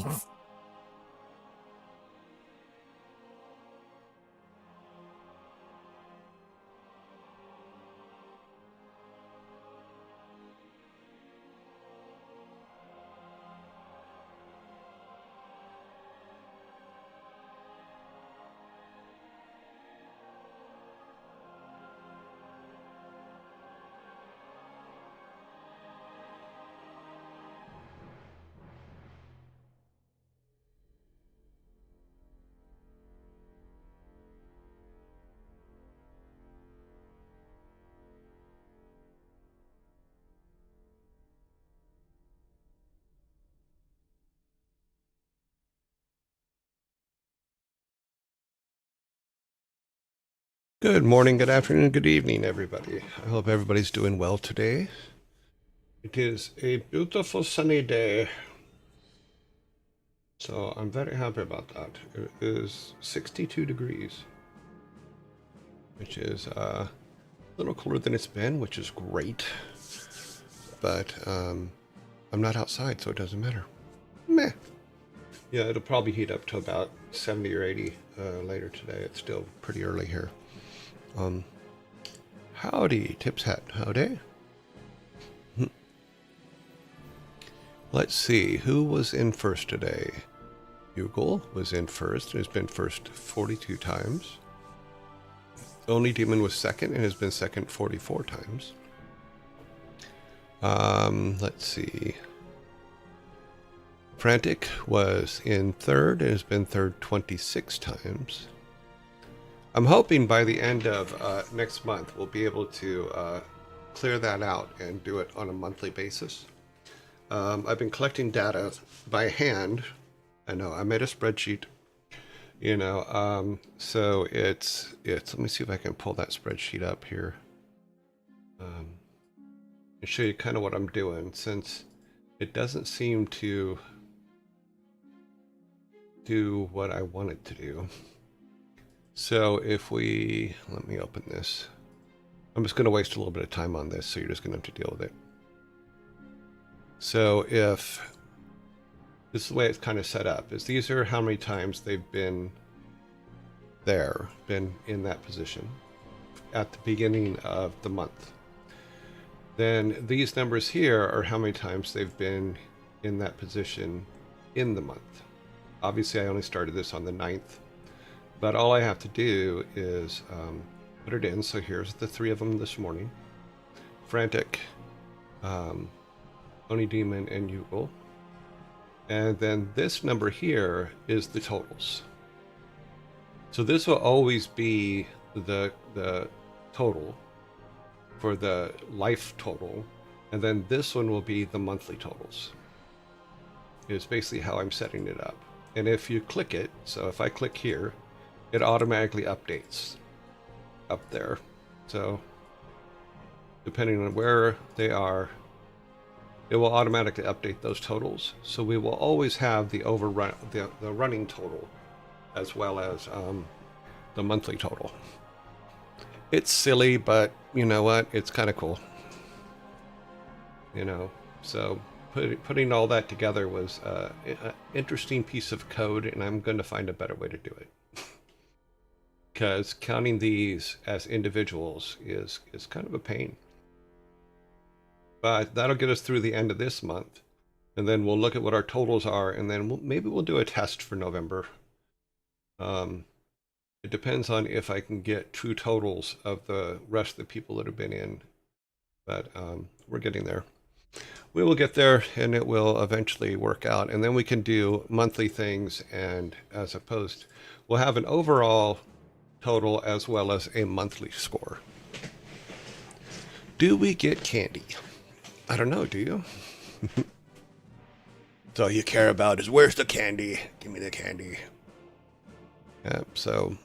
Yearlings. Good morning, good afternoon, good evening, everybody. I hope everybody's doing well today. It is a beautiful sunny day, so I'm very happy about that. It is 62 degrees, which is a little cooler than it's been, which is great. But I'm not outside, so it doesn't matter. Meh. Yeah, it'll probably heat up to about 70 or 80 later today. It's still pretty early here. Howdy, Tips Hat. Howdy. Let's see, who was in first today? Hugel was in first and has been first 42 times. Only Demon was second and has been second 44 times. Let's see. Frantic was in third and has been third 26 times. I'm hoping by the end of next month we'll be able to clear that out and do it on a monthly basis. I've been collecting data by hand. I know, I made a spreadsheet, so it's, let me see if I can pull that spreadsheet up here. And show you kind of what I'm doing, since it doesn't seem to do what I want it to do. So if let me open this. I'm just going to waste a little bit of time on this, so you're just going to have to deal with it. So if this is the way it's kind of set up, is these are how many times they've been in that position at the beginning of the month. Then these numbers here are how many times they've been in that position in the month. Obviously, I only started this on the 9th, but all I have to do is put it in. So here's the 3 of them this morning. Frantic, Oni Demon, and Hugel. And then this number here is the totals. So this will always be the total for the life total. And then this one will be the monthly totals. It's basically how I'm setting it up. And if you click it, so if I click here, it automatically updates up there. So depending on where they are, it will automatically update those totals. So we will always have the running total as well as the monthly total. It's silly, but you know what? It's kind of cool. So putting all that together was an interesting piece of code, and I'm going to find a better way to do it. Because counting these as individuals is kind of a pain. But that'll get us through the end of this month. And then we'll look at what our totals are, and then maybe we'll do a test for November. It depends on if I can get true totals of the rest of the people that have been in. But we're getting there. We will get there, and it will eventually work out. And then we can do monthly things, and as opposed, we'll have an overall total as well as a monthly score. Do we get candy? I don't know, do you? That's all you care about is where's the candy? Give me the candy. Yep, so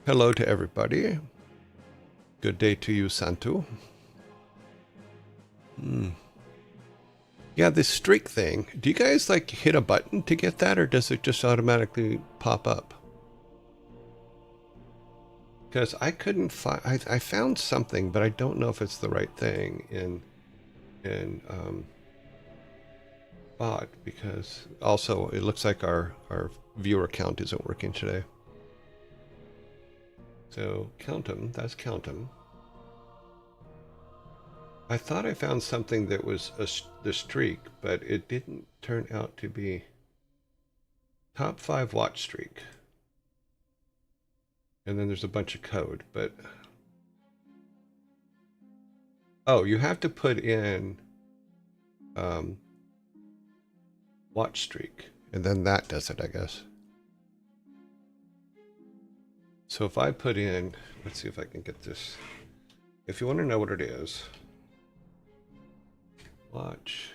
hello to everybody. Good day to you, Santu. Yeah, this streak thing. Do you guys like hit a button to get that, or does it just automatically pop up? Because I couldn't find. I found something, but I don't know if it's the right thing in odd because also it looks like our viewer count isn't working today. So count them. That's count them. I thought I found something that was the streak, but it didn't turn out to be. Top 5 watch streak. And then there's a bunch of code, but oh, you have to put in watch streak, and then that does it, I guess. So if I put in, let's see if I can get this. If you want to know what it is, watch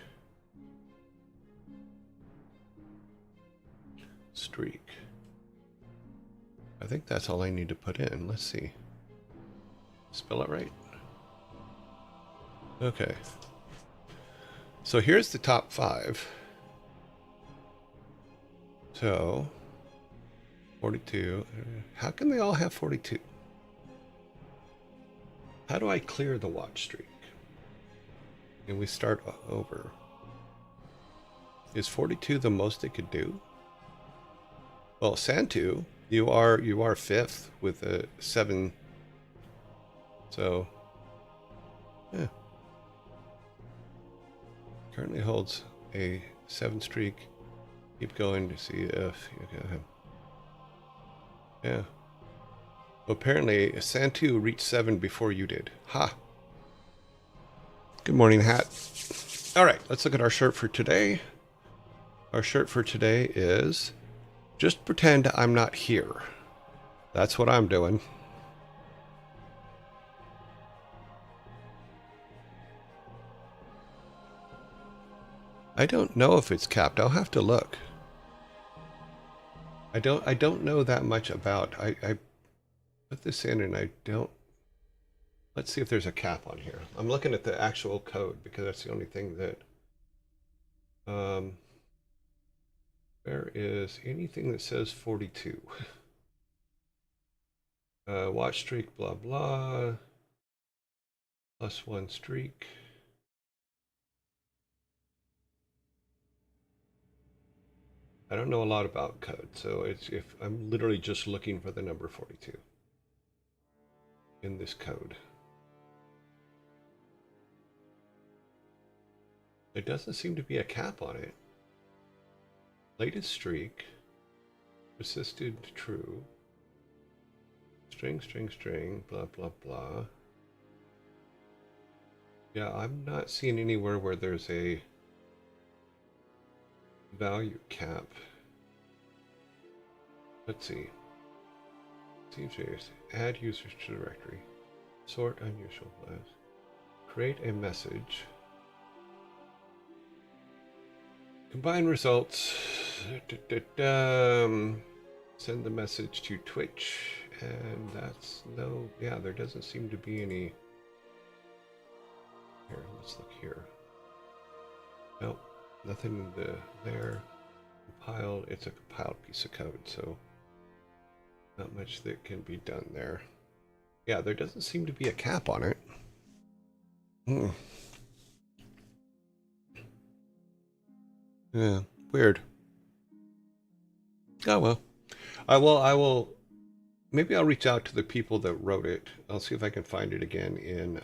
streak. I think that's all I need to put in. Let's see. Spell it right. Okay. So here's the top 5. So 42. How can they all have 42? How do I clear the watch streak? And we start over. Is 42 the most it could do? Well, Santu, you are 5th with a 7. So, yeah. Currently holds a 7 streak. Keep going to see if you can have. Yeah. Apparently, Santu reached 7 before you did. Ha! Good morning, Hat. All right, let's look at our shirt for today. Our shirt for today is just pretend I'm not here. That's what I'm doing. I don't know if it's capped. I'll have to look. I don't know that much about. I put this in and I don't. Let's see if there's a cap on here. I'm looking at the actual code because that's the only thing that there is anything that says 42. Watch streak, blah blah. +1 streak. I don't know a lot about code, so it's if I'm literally just looking for the number 42 in this code. There doesn't seem to be a cap on it. Latest streak. Persisted true. String, string, string, blah, blah, blah. Yeah, I'm not seeing anywhere where there's a value cap. Let's see. CJs. Add users to directory. Sort unusual class. Create a message. Combine results. Send the message to Twitch. And that's no, yeah, there doesn't seem to be any. Here, let's look here. Nope, nothing there. Compiled, it's a compiled piece of code, so not much that can be done there. Yeah, there doesn't seem to be a cap on it. Yeah, weird. Oh well. I will maybe I'll reach out to the people that wrote it. I'll see if I can find it again in wait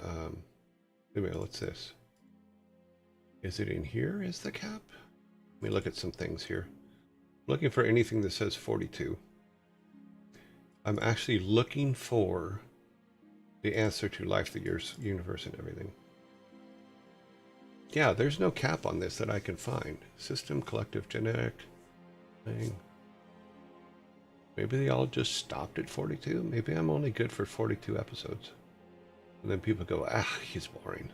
a minute, what's this? Is it in here? Is the cap? Let me look at some things here. I'm looking for anything that says 42. I'm actually looking for the answer to life, the years, universe, and everything. Yeah, there's no cap on this that I can find. System, collective, genetic thing. Maybe they all just stopped at 42. Maybe I'm only good for 42 episodes. And then people go, ah, he's boring.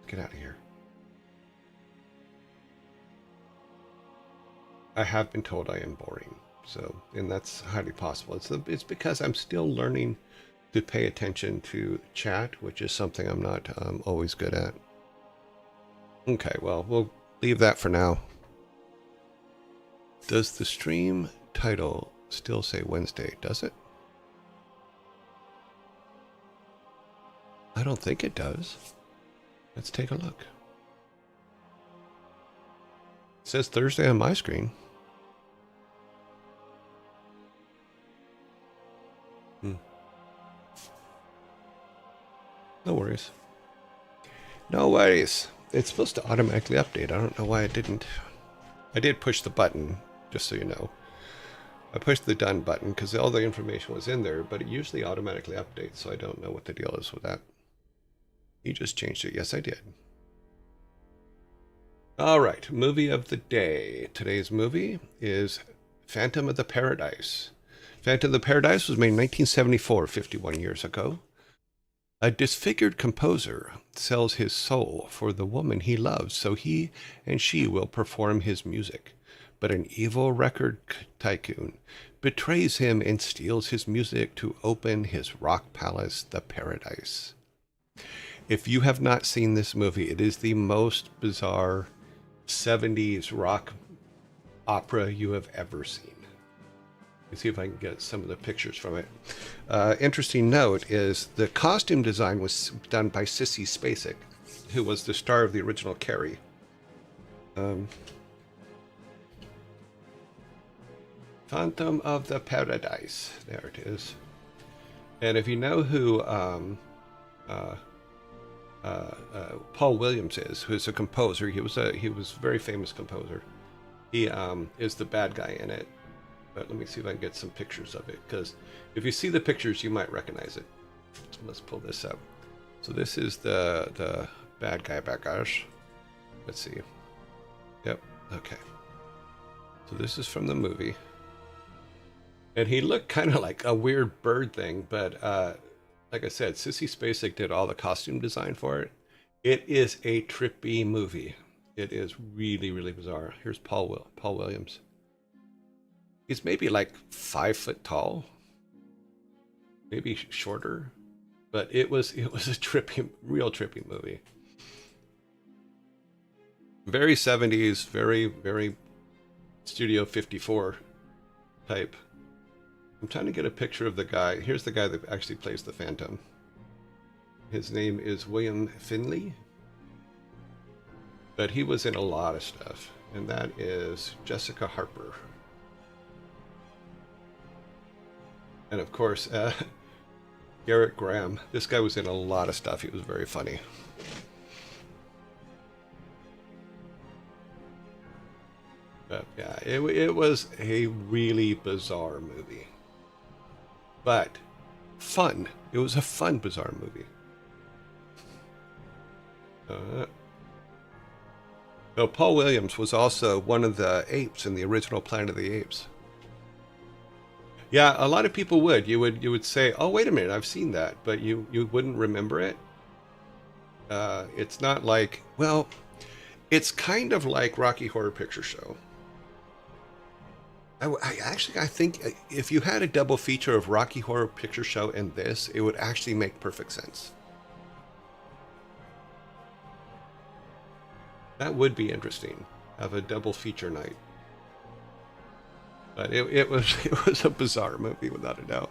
Get out of here. I have been told I am boring. So, and that's highly possible. It's because I'm still learning to pay attention to chat, which is something I'm not always good at. Okay, well, we'll leave that for now. Does the stream title still say Wednesday? Does it? I don't think it does. Let's take a look. It says Thursday on my screen. No worries. No worries. It's supposed to automatically update. I don't know why it didn't. I did push the button, just so you know. I pushed the done button because all the information was in there, but it usually automatically updates, so I don't know what the deal is with that. You just changed it. Yes, I did. All right, movie of the day. Today's movie is Phantom of the Paradise. Phantom of the Paradise was made in 1974, 51 years ago. A disfigured composer sells his soul for the woman he loves so he and she will perform his music. But an evil record tycoon betrays him and steals his music to open his rock palace, the Paradise. If you have not seen this movie, it is the most bizarre 70s rock opera you have ever seen. Let's see if I can get some of the pictures from it. Interesting note is the costume design was done by Sissy Spacek, who was the star of the original Carrie. Phantom of the Paradise. There it is. And if you know who Paul Williams is, who's a composer, he was a very famous composer. He is the bad guy in it. But let me see if I can get some pictures of it, because if you see the pictures, you might recognize it. So let's pull this up. So this is the bad guy backage. Let's see. Yep. Okay. So this is from the movie. And he looked kind of like a weird bird thing, but like I said, Sissy Spacek did all the costume design for it. It is a trippy movie. It is really, really bizarre. Here's Paul Williams. He's maybe like 5 foot tall, maybe shorter, but it was a trippy, real trippy movie. Very 70s, very, very Studio 54 type. I'm trying to get a picture of the guy. Here's the guy that actually plays the Phantom. His name is William Finley, but he was in a lot of stuff, and that is Jessica Harper. And of course, Garrett Graham. This guy was in a lot of stuff. He was very funny. But yeah, it was a really bizarre movie. But fun. It was a fun, bizarre movie. Paul Williams was also one of the apes in the original Planet of the Apes. Yeah, a lot of people would. You would say, "Oh, wait a minute, I've seen that," but you wouldn't remember it. It's not like, well, it's kind of like Rocky Horror Picture Show. I think if you had a double feature of Rocky Horror Picture Show and this, it would actually make perfect sense. That would be interesting. Have a double feature night. But it was a bizarre movie without a doubt.